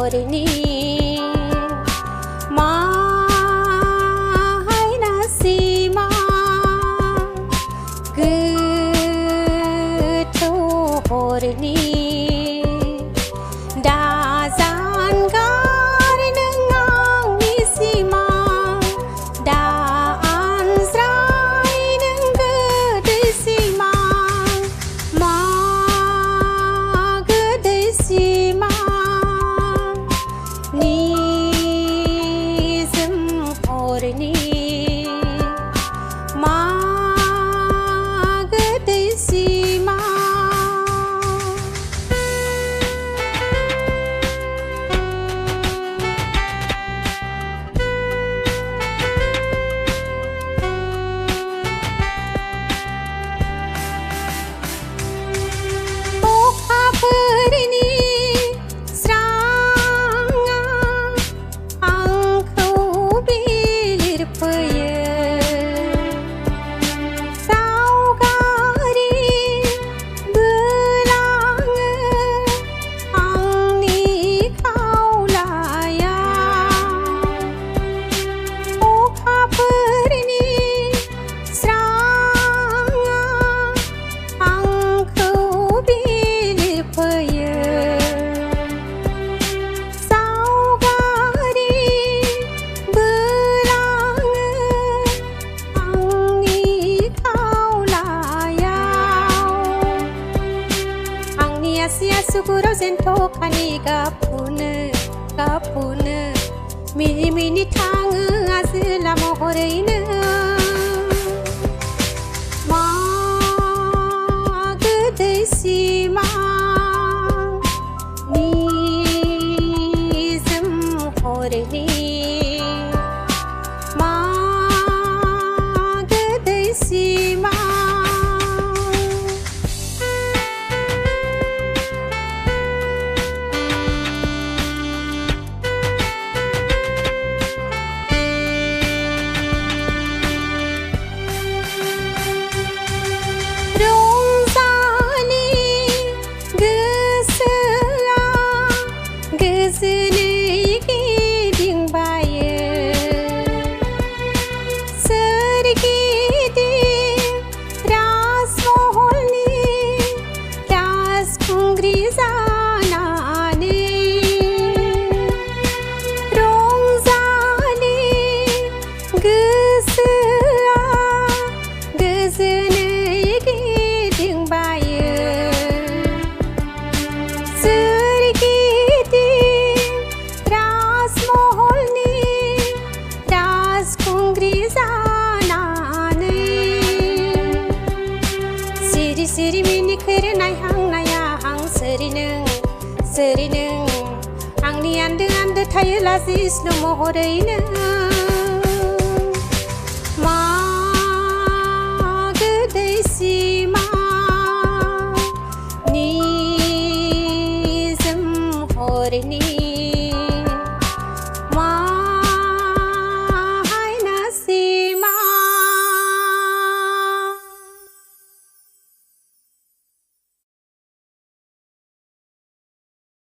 हरनि माहायना सिमा गोथौ हरनि दाजानगार नों आंनि सिमां दा आनज्राय नों गोदै सिमां मा गोदै सिमां निजोम हरनि मा गोदै सिमां अखाफोरनि स्राङा आंखौ बिलिरफैयो सावगारि बोलाङो आंनि खावलायाव अखाफोरनि स्राङा आंखौ बिलिरफैयो सावगारि बोलाङो आंनि खावलायाव आंनि आसि आसुगुराव जेन्थ'खानि गाबफुनो मिनि मिनि थाङो आजोला महरैनो मा गोदै सिमां निजोम हरनि मा गोदै सिमां रंजालि गोसोआ गोजोनै गिदिंबायो सोरगिदिं राजमहलनि राजखुंग्रि जानानै रंजालि गोसोआ गोजोनै गिदिंबायो सोरगिदिं राजमहलनि राजखुंग्रि जानानै सिरि सिरि मिनिखोरो नायहां नायाहां सोरि नों आंनि आन्दो आन्दो थायो लाजिस्लु महरैनो मा गोदै सिमां निजोम हरनि